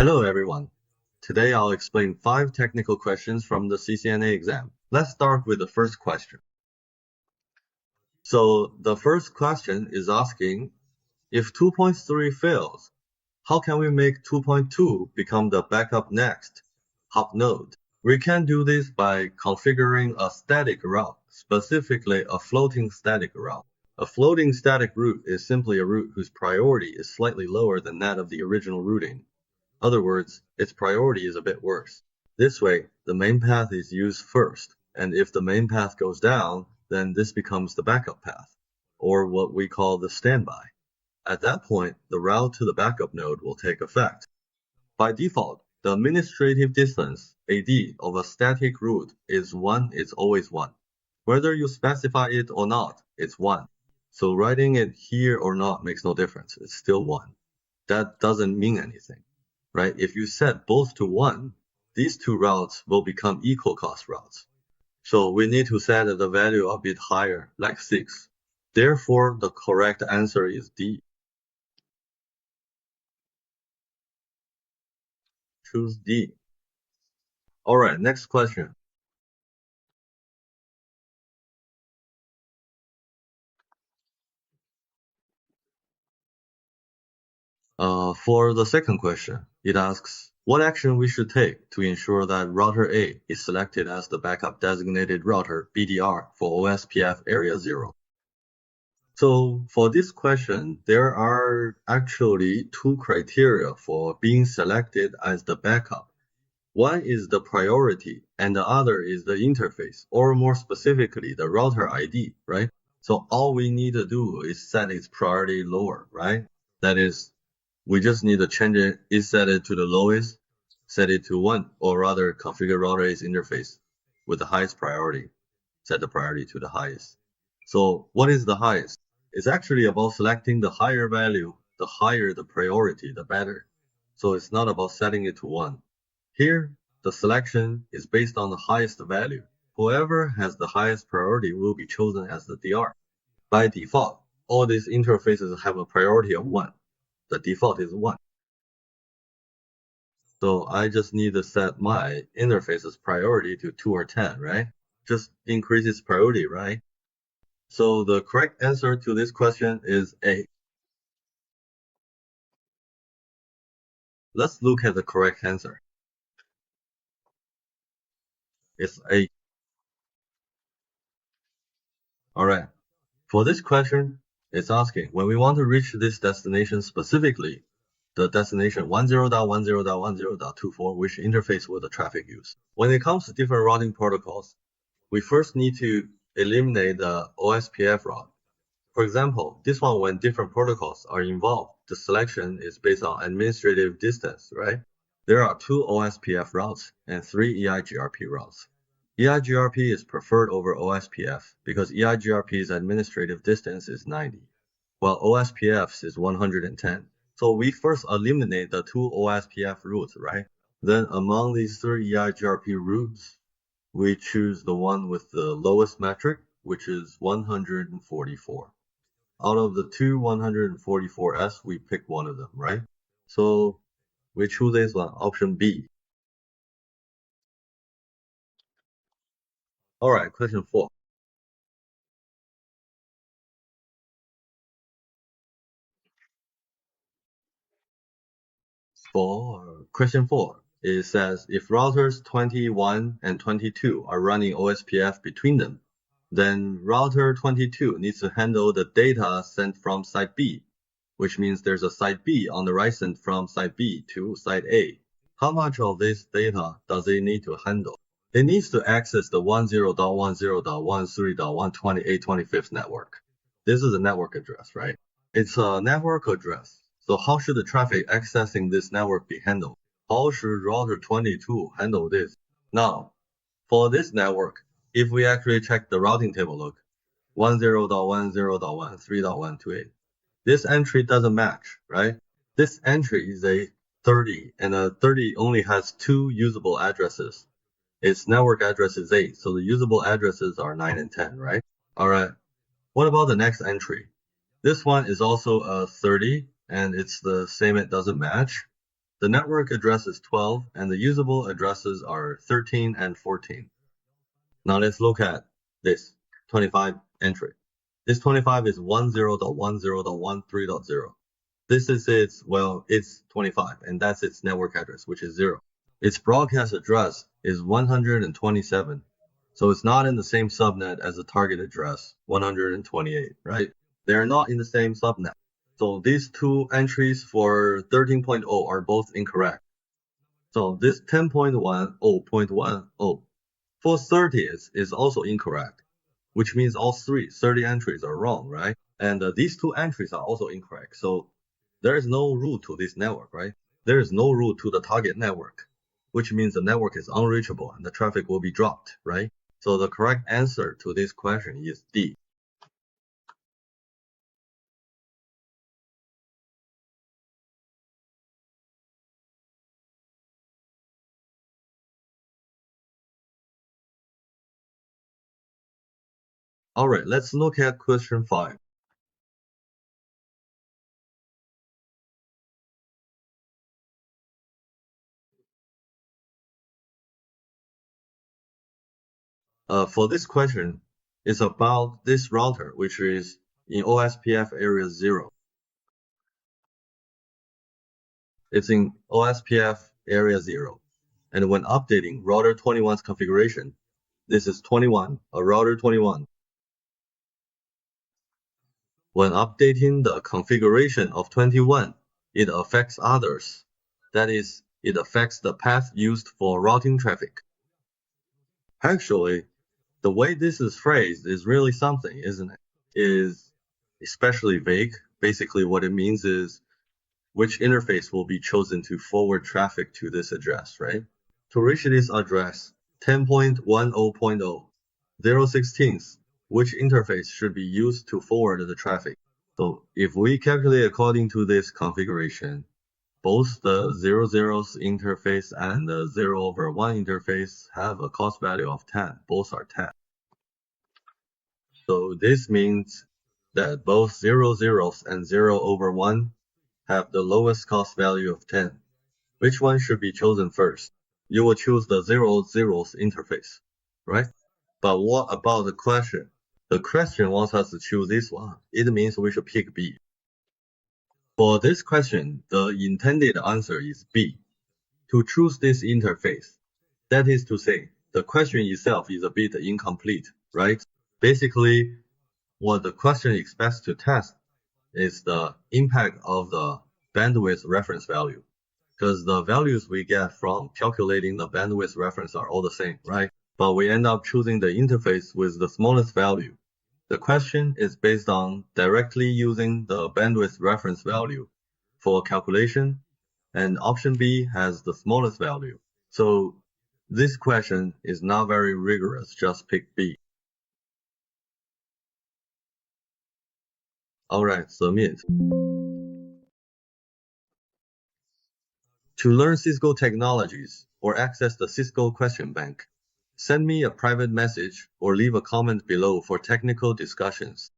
Hello everyone. Today I'll explain 5 technical questions from the CCNA exam. Let's start with the first question. So the first question is asking, if 2.3 fails, how can we make 2.2 become the backup next hop node? We can do this by configuring a static route, specifically a floating static route. A floating static route is simply a route whose priority is slightly lower than that of the original routing. In other words, its priority is a bit worse. This way, the main path is used first, and if the main path goes down, then this becomes the backup path, or what we call the standby. At that point, the route to the backup node will take effect. By default, the administrative distance, AD, of a static route is 1, it's always 1. Whether you specify it or not, it's 1. So writing it here or not makes no difference, it's still 1. That doesn't mean anything. Right? If you set both to 1, these two routes will become equal cost routes. So we need to set the value a bit higher, like 6. Therefore, the correct answer is D. Choose D. Alright, next question. For the second question, it asks, what action we should take to ensure that router A is selected as the backup designated router BDR for OSPF Area 0. So for this question, there are actually 2 criteria for being selected as the backup. One is the priority and the other is the interface, or more specifically, the router ID, right? So all we need to do is set its priority lower, right? That is, we just need to change it, set it to the lowest, set it to 1, or rather configure router A's interface with the highest priority, set the priority to the highest. So what is the highest? It's actually about selecting the higher value. The higher the priority, the better. So it's not about setting it to 1. Here, the selection is based on the highest value. Whoever has the highest priority will be chosen as the DR. By default, all these interfaces have a priority of 1. The default is 1. So I just need to set my interface's priority to 2 or 10, right? Just increase its priority, right? So the correct answer to this question is A. Let's look at the correct answer. It's A. Alright. For this question, it's asking, when we want to reach this destination specifically, the destination 10.10.10.24, which interface will the traffic use? When it comes to different routing protocols, we first need to eliminate the OSPF route. For example, this one, when different protocols are involved, the selection is based on administrative distance, right? There are 2 OSPF routes and 3 EIGRP routes. EIGRP is preferred over OSPF because EIGRP's administrative distance is 90, while OSPF's is 110. So we first eliminate the 2 OSPF routes, right? Then among these 3 EIGRP routes, we choose the one with the lowest metric, which is 144. Out of the 2 144s, we pick one of them, right? So we choose this one, option B. Alright, question 4. For question 4, it says if routers 21 and 22 are running OSPF between them, then router 22 needs to handle the data sent from site B, which means there's a site B on the right sent from site B to site A. How much of this data does it need to handle? It needs to access the 10.10.13.12825 network. This is a network address, right? It's a network address. So how should the traffic accessing this network be handled? How should router 22 handle this? Now, for this network, if we actually check the routing table, look, 10.10.13.128, this entry doesn't match, right? This entry is a 30, and a 30 only has 2 usable addresses. Its network address is 8, so the usable addresses are 9 and 10, right? Alright, what about the next entry? This one is also a 30, and it's the same, it doesn't match. The network address is 12 and the usable addresses are 13 and 14. Now let's look at this 25 entry. This 25 is 10.10.13.0. This is it's 25 and that's its network address, which is 0. Its broadcast address is 127. So it's not in the same subnet as the target address, 128, right? They're not in the same subnet. So these two entries for 13.0 are both incorrect. So this 10.10.10 for 30th is also incorrect, which means all 30 entries are wrong, right? And these two entries are also incorrect. So there is no route to this network, right? There is no route to the target network, which means the network is unreachable and the traffic will be dropped, right? So the correct answer to this question is D. All right, let's look at question 5. For this question, it's about this router, which is in OSPF area 0. It's in OSPF area 0. And when updating router 21's configuration, this is 21, a router 21. When updating the configuration of 21, it affects others. That is, it affects the path used for routing traffic. Actually, the way this is phrased is really something, isn't it? Is especially vague. Basically, what it means is which interface will be chosen to forward traffic to this address, right? To reach this address, 10.10.0, 016th, which interface should be used to forward the traffic? So if we calculate according to this configuration, both the 00's interface and the 0/1 interface have a cost value of 10. Both are 10. So this means that both 00's and 0/1 have the lowest cost value of 10. Which one should be chosen first? You will choose the 00's interface, right? But what about the question? The question wants us to choose this one. It means we should pick B. For this question, the intended answer is B. To choose this interface. That is to say, the question itself is a bit incomplete, right? Basically, what the question expects to test is the impact of the bandwidth reference value. Because the values we get from calculating the bandwidth reference are all the same, right? But we end up choosing the interface with the smallest value. The question is based on directly using the bandwidth reference value for calculation, and option B has the smallest value. So this question is not very rigorous, just pick B. Alright, submit. To learn Cisco technologies or access the Cisco question bank, send me a private message or leave a comment below for technical discussions.